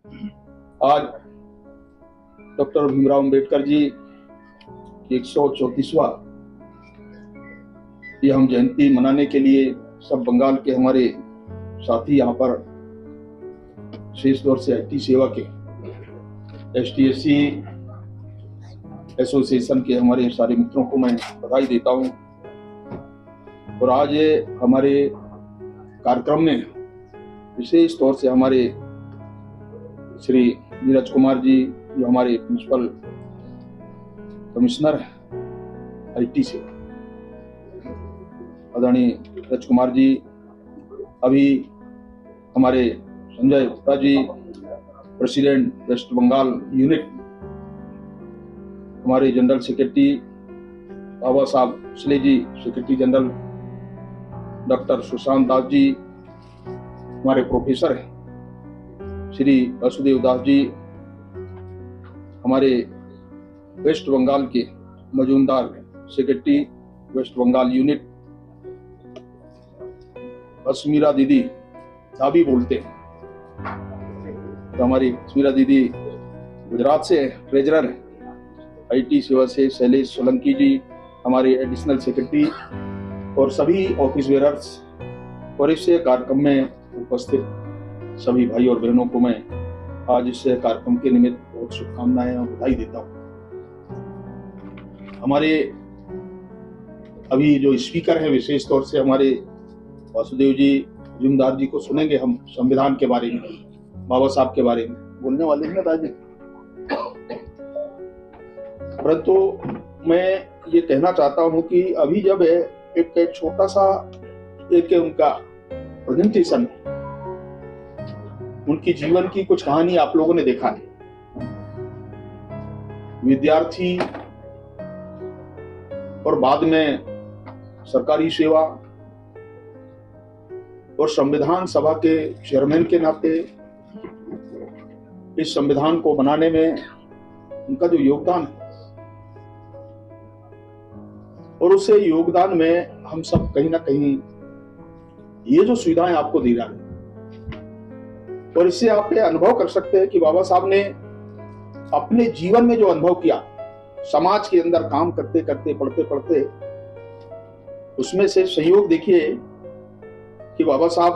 आज डॉक्टर भीमराव अंबेडकर जी की 134वां ये हम जयंती मनाने के लिए सब बंगाल के हमारे साथी यहाँ पर विशेष तौर से आईटी सेवा के एसटीएससी एसोसिएशन के हमारे सारे मित्रों को मैं बधाई देता हूँ। और आज हमारे कार्यक्रम में विशेष तौर से हमारे श्री नीरज कुमार जी जो हमारे प्रिंसिपल कमिश्नर हैं आईटी से, आदरणीय नीरज कुमार जी, अभी हमारे Sanjay Gupta ji president waste Bengal unit, हमारे जनरल सेक्रेटरी बाबा साहब Bhosle ji secretary general, doctor Sushant Das ji हमारे प्रोफेसर हैं, श्री वासुदेव दास जी हमारे वेस्ट बंगाल के मजूमदार सेक्रेटरी वेस्ट बंगाल यूनिट, अस्मीरा दीदी दाबी बोलते हैं तो हमारी अस्मीरा दीदी गुजरात से ट्रेजरर है, आईटी सेवा से शैलेश सोलंकी जी हमारे एडिशनल सेक्रेटरी और सभी ऑफिस बेरर्स और इस कार्यक्रम में उपस्थित सभी भाई और बहनों को मैं आज इस कार्यक्रम के निमित्त बहुत शुभकामनाएं और बधाई देता हूँ। हमारे अभी जो स्पीकर हैं विशेष तौर से हमारे वासुदेव जी जुमदार जी को सुनेंगे हम संविधान के बारे में, बाबा साहब के बारे में बोलने वाले हैं राजे। परंतु मैं ये कहना चाहता हूँ कि अभी जब एक छोटा सा एक उनका प्रेजेंटेशन, उनकी जीवन की कुछ कहानी आप लोगों ने देखा है, विद्यार्थी और बाद में सरकारी सेवा और संविधान सभा के चेयरमैन के नाते इस संविधान को बनाने में उनका जो योगदान है और उसे योगदान में हम सब कहीं ना कहीं ये जो सुविधाएं आपको दी जा रही और इससे आप ये अनुभव कर सकते हैं कि बाबा साहब ने अपने जीवन में जो अनुभव किया, समाज के अंदर काम करते करते पढ़ते पढ़ते, उसमें से सहयोग देखिए कि बाबा साहब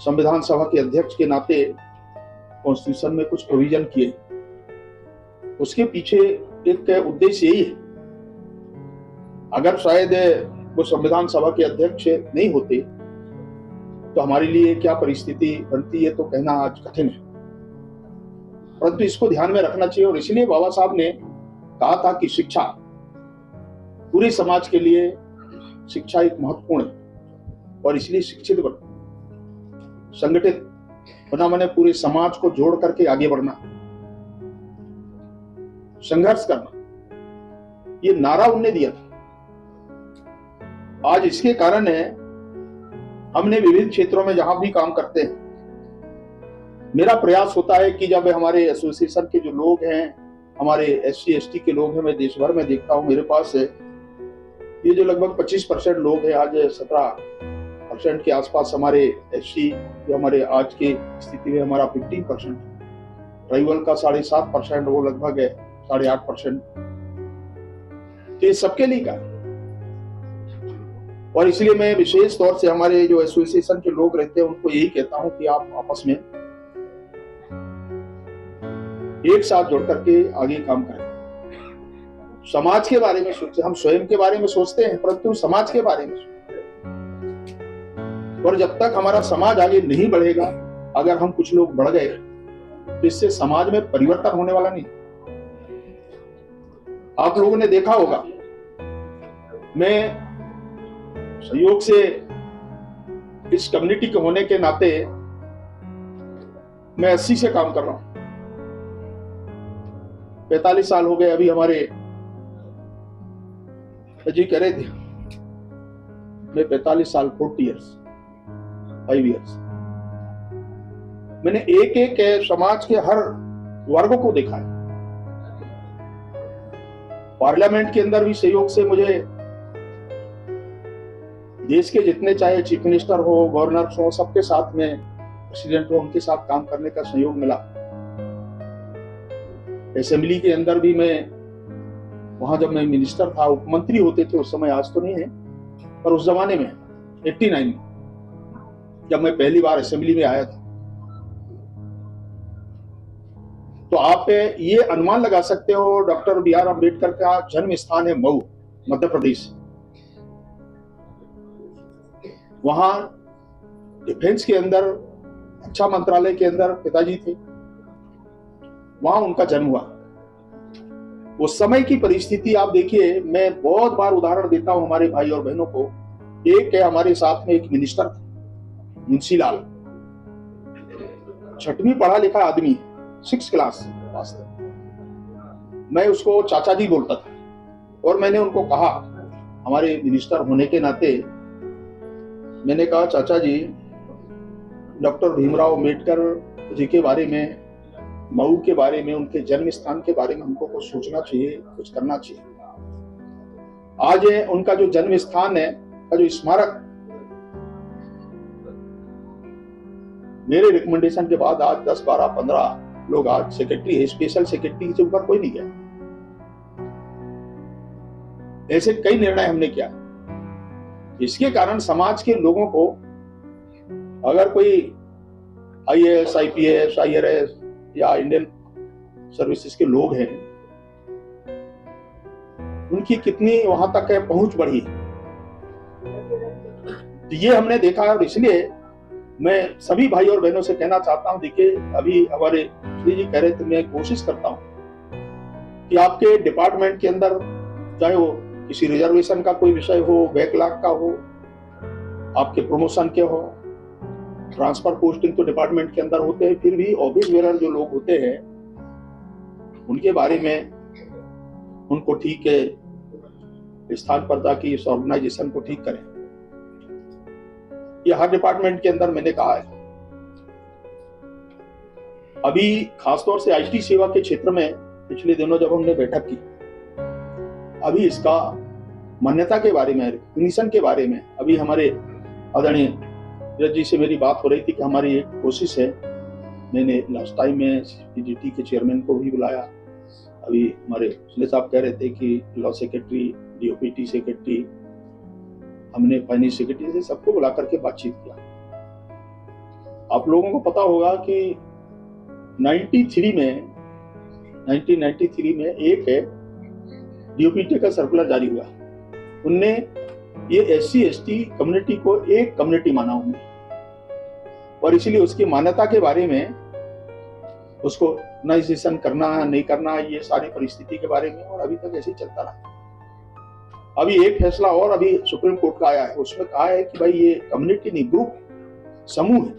संविधान सभा के अध्यक्ष के नाते कॉन्स्टिट्यूशन में कुछ प्रोविजन किए, उसके पीछे एक उद्देश्य यही है। अगर शायद वो संविधान सभा के अध्यक्ष नहीं होते तो हमारे लिए क्या परिस्थिति बनती है तो कहना आज कठिन है, परंतु इसको ध्यान में रखना चाहिए। और इसलिए बाबा साहब ने कहा था कि शिक्षा पूरे समाज के लिए, शिक्षा एक महत्वपूर्ण है और इसलिए शिक्षित बनो, संगठित बना, मैंने पूरे समाज को जोड़ करके आगे बढ़ना, संघर्ष करना, ये नारा उन्होंने दिया था। आज इसके कारण है हमने विभिन्न क्षेत्रों में जहां भी काम करते हैं, मेरा प्रयास होता है कि जब हमारे एसोसिएशन के जो लोग हैं, हमारे SC ST के लोग हैं, मैं देश भर में देखता हूं, मेरे पास ये जो लगभग 25% लोग हैं, आज 17% के आसपास हमारे SC, जो हमारे आज की स्थिति में हमारा 15%, ट्राइबल का 7.5%, वो लगभग है 8.5%। तो ये सबके लिए का, और इसलिए मैं विशेष तौर से हमारे जो एसोसिएशन के लोग रहते हैं उनको यही कहता हूं कि आप आपस में एक साथ जुड़ करके आगे काम करें, समाज के बारे में सोचें। हम स्वयं के बारे में सोचते हैं परंतु समाज के बारे में सोचते हैं, और जब तक हमारा समाज आगे नहीं बढ़ेगा, अगर हम कुछ लोग बढ़ गए तो इससे समाज में परिवर्तन होने वाला नहीं। आप लोगों ने देखा होगा, मैं सहयोग से इस कम्युनिटी के होने के नाते मैं 80 से काम कर रहा हूं, 45 साल हो गए। अभी हमारे जी कह रहे थे मैं 45 साल 5 इयर्स मैंने एक एक समाज के हर वर्ग को देखा है। पार्लियामेंट के अंदर भी सहयोग से मुझे देश के जितने चाहे चीफ मिनिस्टर हो, गवर्नर हो, सबके साथ में प्रेसिडेंट हुआ, उनके साथ काम करने का संयोग मिला। असेंबली के अंदर भी मैं वहां, जब मैं मिनिस्टर था, उपमंत्री होते थे उस समय, आज तो नहीं है, पर उस जमाने में 89 में जब मैं पहली बार असेंबली में आया था, तो आप ये अनुमान लगा सकते हो डॉक्टर बी आर अम्बेडकर का जन्म स्थान है मऊ, मध्य प्रदेश। वहां डिफेंस के अंदर, रक्षा मंत्रालय के अंदर पिताजी थे, वहां उनका जन्म हुआ। उस समय की परिस्थिति आप देखिए, मैं बहुत बार उदाहरण देता हूं हमारे भाई और बहनों को। एक है हमारे साथ में एक मिनिस्टर था, मुंशी लाल, 6वीं पढ़ा लिखा आदमी, 6 क्लास पास था। मैं उसको चाचा जी बोलता था, और मैंने उनको कहा, हमारे मिनिस्टर होने के नाते मैंने कहा, चाचा जी, डॉक्टर भीमराव अम्बेडकर जी के बारे में, मऊ के बारे में, उनके जन्म स्थान के बारे में हमको कुछ सोचना चाहिए, कुछ करना चाहिए। आज उनका जो जन्म स्थान है का जो स्मारक, मेरे रिकमेंडेशन के बाद आज 10, 12, 15 लोग आज सेक्रेटरी है, स्पेशल सेक्रेटरी से ऊपर कोई नहीं गया। ऐसे कई निर्णय हमने किया। इसके कारण समाज के लोगों को, अगर कोई IAS, IPS, IRS या इंडियन सर्विसेज के लोग हैं, उनकी कितनी वहां तक है पहुंच बढ़ी, तो ये हमने देखा। और इसलिए मैं सभी भाई और बहनों से कहना चाहता हूं, देखिए अभी हमारे श्री जी कह रहे थे, मैं कोशिश करता हूं कि आपके डिपार्टमेंट के अंदर, चाहे वो किसी रिजर्वेशन का कोई विषय हो, बैकलॉग का हो, आपके प्रमोशन के हो, ट्रांसफर पोस्टिंग तो डिपार्टमेंट के अंदर होते हैं, फिर भी ऑफिस बेरर जो लोग होते हैं उनके बारे में, उनको ठीक है स्थान पर जाके इस ऑर्गेनाइजेशन को ठीक करें। ये हर डिपार्टमेंट के अंदर मैंने कहा है। अभी खासतौर से IT सेवा के क्षेत्र में पिछले दिनों जब हमने बैठक की, अभी इसका मान्यता के बारे में, रिकॉग्निशन के बारे में, अभी हमारे आदरणीय नीरज जी से मेरी बात हो रही थी कि हमारी एक कोशिश है, मैंने लास्ट टाइम में CPGT के चेयरमैन को भी बुलाया, अभी हमारे सुनील साहब कह रहे थे कि लॉ सेक्रेटरी, DOPT सेक्रेटरी, हमने फाइनेंस सेक्रेटरी से सबको बुला करके बातचीत किया। आप लोगों को पता होगा कि 1993 में एक है DOPT का सर्कुलर जारी हुआ। उनने ये SC/ST कम्युनिटी को एक कम्युनिटी माना उन्होंने, और इसीलिए उसकी मान्यता के बारे में, उसको ऑर्गेनाइजेशन करना नहीं करना, ये सारी परिस्थिति के बारे में, और अभी तक ऐसे ही चलता रहा। अभी एक फैसला और अभी सुप्रीम कोर्ट का आया है, उसमें कहा है कि भाई ये कम्युनिटी नहीं, ग्रुप, समूह है।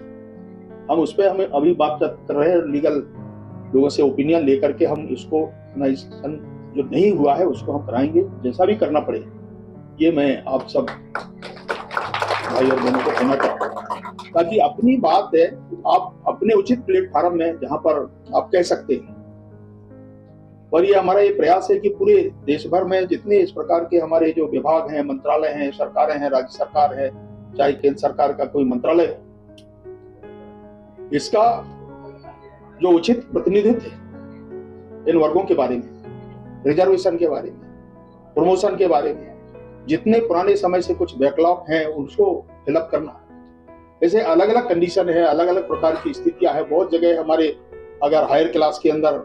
हम उस पर हमें अभी बात कर रहे हैं, लीगल लोगों से ओपिनियन लेकर के हम इसको ऑर्गेनाइजेशन जो नहीं हुआ है उसको हम कराएंगे, जैसा भी करना पड़े। ये मैं आप सब भाई और बहनों को कहना चाहता हूँ, ताकि अपनी बात है आप अपने उचित प्लेटफॉर्म में जहां पर आप कह सकते हैं। और ये हमारा ये प्रयास है कि पूरे देश भर में जितने इस प्रकार के हमारे जो विभाग हैं, मंत्रालय हैं, सरकारें हैं, राज्य सरकार है, चाहे केंद्र सरकार का कोई मंत्रालय है, इसका जो उचित प्रतिनिधित्व है इन वर्गों के बारे में, रिजर्वेशन के बारे में, प्रमोशन के बारे में, जितने पुराने समय से कुछ बैकलॉग हैं उसको फिलअप करना। ऐसे अलग अलग कंडीशन है, अलग अलग प्रकार की स्थितियां है। बहुत जगह हमारे अगर हायर क्लास के अंदर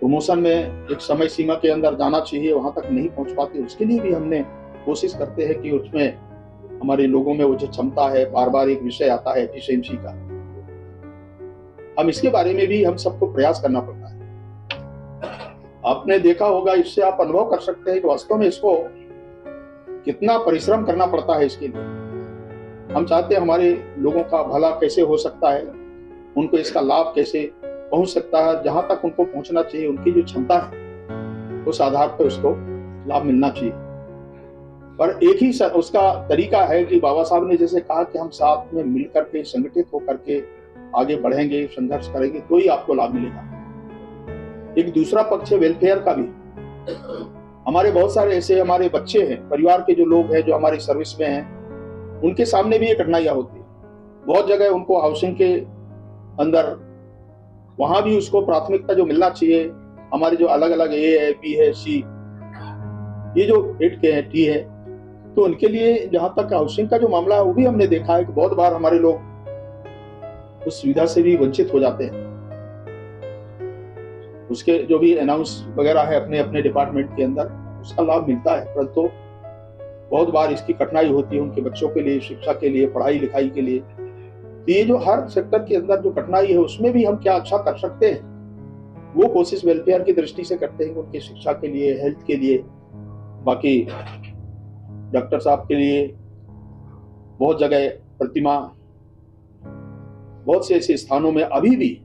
प्रमोशन में एक समय सीमा के अंदर जाना चाहिए, वहां तक नहीं पहुंच पाते, उसके लिए भी हमने कोशिश करते हैं कि उसमें हमारे लोगों में वो जो क्षमता है, बार बार एक विषय आता है एफिशिएंसी का, हम इसके बारे में भी हम सबको प्रयास करना पड़ता है। आपने देखा होगा, इससे आप अनुभव कर सकते हैं कि वास्तव में इसको कितना परिश्रम करना पड़ता है। इसके लिए हम चाहते हैं हमारे लोगों का भला कैसे हो सकता है, उनको इसका लाभ कैसे पहुंच सकता है, जहां तक उनको पहुंचना चाहिए, उनकी जो क्षमता है उस आधार पर उसको लाभ मिलना चाहिए। पर एक ही उसका तरीका है कि बाबा साहब ने जैसे कहा कि हम साथ में मिलकर के, संगठित होकर के आगे बढ़ेंगे, संघर्ष करेंगे, तो ही आपको लाभ मिलेगा। एक दूसरा पक्ष है वेलफेयर का भी। हमारे बहुत सारे ऐसे हमारे बच्चे हैं, परिवार के जो लोग हैं जो हमारी सर्विस में हैं, उनके सामने भी ये कठिनाइयां होती है। बहुत जगह उनको हाउसिंग के अंदर वहां भी उसको प्राथमिकता जो मिलना चाहिए, हमारे जो अलग अलग ए है, बी है, सी, ये जो 8 के हैं, टी है, तो उनके लिए जहां तक हाउसिंग का जो मामला है वो भी हमने देखा है कि बहुत बार हमारे लोग उस सुविधा से भी वंचित हो जाते हैं। उसके जो भी अनाउंस वगैरह है अपने अपने डिपार्टमेंट के अंदर, उसका लाभ मिलता है, परंतु बहुत बार इसकी कठिनाई होती है उनके बच्चों के लिए, शिक्षा के लिए, पढ़ाई लिखाई के लिए। तो ये जो हर सेक्टर के अंदर जो कठिनाई है उसमें भी हम क्या अच्छा कर सकते हैं, वो कोशिश वेलफेयर की दृष्टि से करते हैं, उनकी शिक्षा के लिए, हेल्थ के लिए। बाकी डॉक्टर साहब के लिए बहुत जगह प्रतिमा, बहुत से ऐसे स्थानों में अभी भी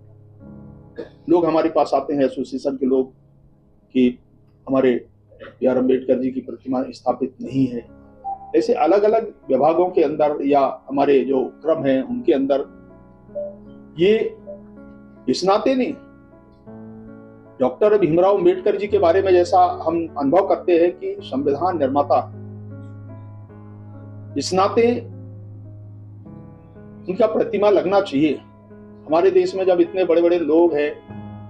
लोग हमारे पास आते हैं, एसोसिएशन के लोग, कि हमारे B.R. अम्बेडकर जी की प्रतिमा स्थापित नहीं है। ऐसे अलग अलग विभागों के अंदर या हमारे जो क्रम है उनके अंदर ये इस नाते नहीं, डॉक्टर भीमराव अम्बेडकर जी के बारे में जैसा हम अनुभव करते हैं कि संविधान निर्माता, इस नाते उनका प्रतिमा लगना चाहिए। हमारे देश में जब इतने बड़े बड़े लोग हैं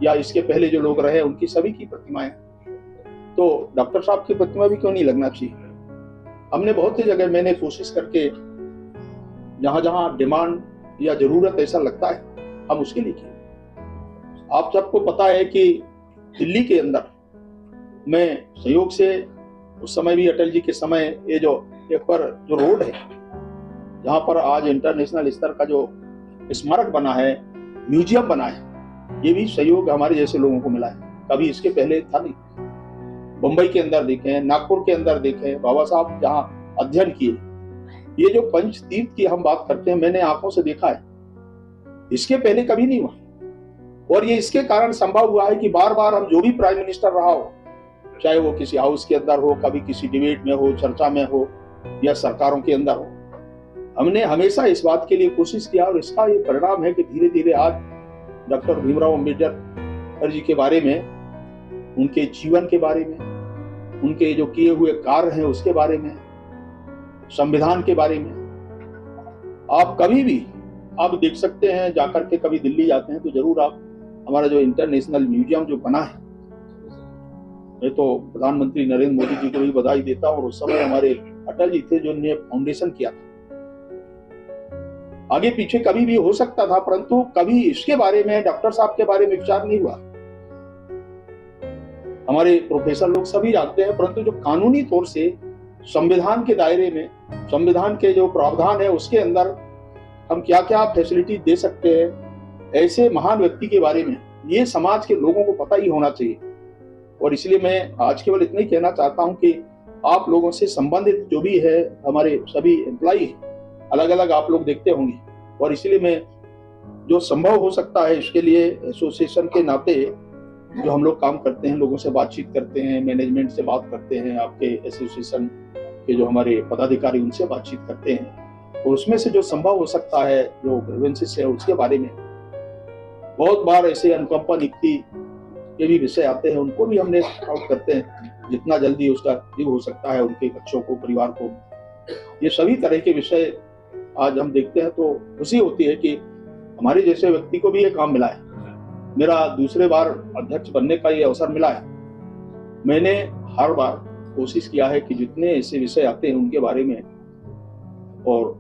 या इसके पहले जो लोग रहे उनकी सभी की प्रतिमाएं, तो डॉक्टर साहब की प्रतिमा भी क्यों नहीं लगना चाहिए। हमने बहुत सी जगह मैंने कोशिश करके जहां जहां डिमांड या जरूरत ऐसा लगता है हम उसके लिए किए। आप सबको पता है कि दिल्ली के अंदर मैं संयोग से उस समय भी अटल जी के समय ये जो एक पर जो रोड है जहां पर आज इंटरनेशनल स्तर का जो स्मारक बना है, म्यूजियम बना है, ये भी सहयोग हमारे जैसे लोगों को मिला है, कभी इसके पहले था नहीं। मुंबई के अंदर देखें, नागपुर के अंदर देखें, बाबा साहब जहां अध्ययन किए, ये जो पंच तीर्थ की हम बात करते हैं, मैंने आंखों से देखा है, इसके पहले कभी नहीं हुआ। और ये इसके कारण संभव हुआ है कि बार बार हम जो भी प्राइम मिनिस्टर रहा हो, चाहे वो किसी हाउस के अंदर हो, कभी किसी डिबेट में हो, चर्चा में हो, या सरकारों के अंदर हो, हमने हमेशा इस बात के लिए कोशिश किया। और इसका ये परिणाम है कि धीरे धीरे आज डॉक्टर भीमराव अम्बेडकर जी के बारे में, उनके जीवन के बारे में, उनके जो किए हुए कार्य हैं उसके बारे में, संविधान के बारे में आप कभी भी आप देख सकते हैं। जाकर के कभी दिल्ली जाते हैं तो जरूर आप हमारा जो इंटरनेशनल म्यूजियम जो बना है, मैं तो प्रधानमंत्री नरेंद्र मोदी जी को भी बधाई देता हूं, और उस समय हमारे अटल जी थे जो ने फाउंडेशन किया था। आगे पीछे कभी भी हो सकता था, परंतु कभी इसके बारे में, डॉक्टर साहब के बारे में विचार नहीं हुआ। हमारे प्रोफेसर लोग सभी जानते हैं, परंतु जो कानूनी तौर से संविधान के दायरे में, संविधान के जो प्रावधान है उसके अंदर हम क्या क्या फैसिलिटी दे सकते हैं, ऐसे महान व्यक्ति के बारे में ये समाज के लोगों को पता ही होना चाहिए। और इसलिए मैं आज केवल इतना ही कहना चाहता हूं कि आप लोगों से संबंधित जो भी है, हमारे सभी एम्प्लॉई अलग अलग आप लोग देखते होंगे, और इसलिए मैं जो संभव हो सकता है इसके लिए एसोसिएशन के नाते जो हम लोग काम करते हैं, लोगों से बातचीत करते हैं, मैनेजमेंट से बात करते हैं, आपके एसोसिएशन के जो हमारे पदाधिकारी उनसे बातचीत करते हैं, और उसमें से जो संभव हो सकता है, जो ग्रीवेंसेस है उसके बारे में बहुत बार ऐसे अनुकंपा नियुक्ति के भी विषय आते हैं, उनको भी हमने आउट करते हैं, जितना जल्दी उसका ठीक हो सकता है उनके बच्चों को, परिवार को। ये सभी तरह के विषय आज हम देखते हैं तो खुशी होती है कि हमारे जैसे व्यक्ति को भी ये काम मिला है। मेरा दूसरे बार अध्यक्ष बनने का ये अवसर मिला है। मैंने हर बार कोशिश किया है कि जितने ऐसे विषय आते हैं उनके बारे में, और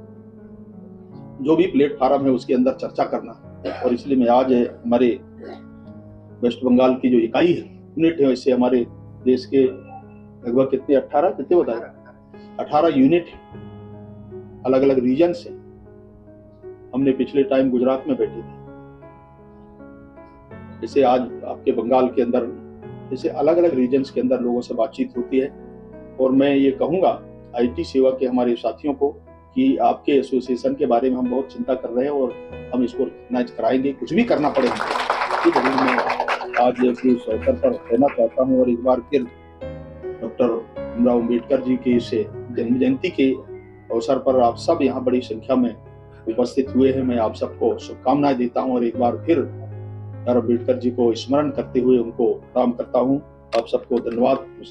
जो भी प्लेटफॉर्म है उसके अंदर चर्चा करना। और इसलिए मैं आज हमारे वेस्ट बंगाल की जो इकाई है, यूनिट है, वैसे हमारे देश के लगभग कितने 18 यूनिट अलग अलग रीजन से, हमने पिछले टाइम गुजरात में बैठे थे, जैसे आज आपके बंगाल के अंदर जैसे अलग अलग रीजन्स के अंदर लोगों से बातचीत होती है। और मैं ये कहूँगा IT सेवा के हमारे साथियों को कि आपके एसोसिएशन के बारे में हम बहुत चिंता कर रहे हैं, और हम इसको रिकॉग्नाइज कराएंगे, कुछ भी करना पड़ेगा। ये जरूर मैं आज इस अवसर पर कहना चाहता हूँ। और एक बार फिर डॉक्टर भीमराव अम्बेडकर जी की इस जन्म जयंती के अवसर पर आप सब यहाँ बड़ी संख्या में उपस्थित हुए हैं, मैं आप सबको शुभकामनाएं देता हूँ। और एक बार फिर B.R. अम्बेडकर जी को स्मरण करते हुए उनको प्रणाम करता हूँ। आप सबको धन्यवाद।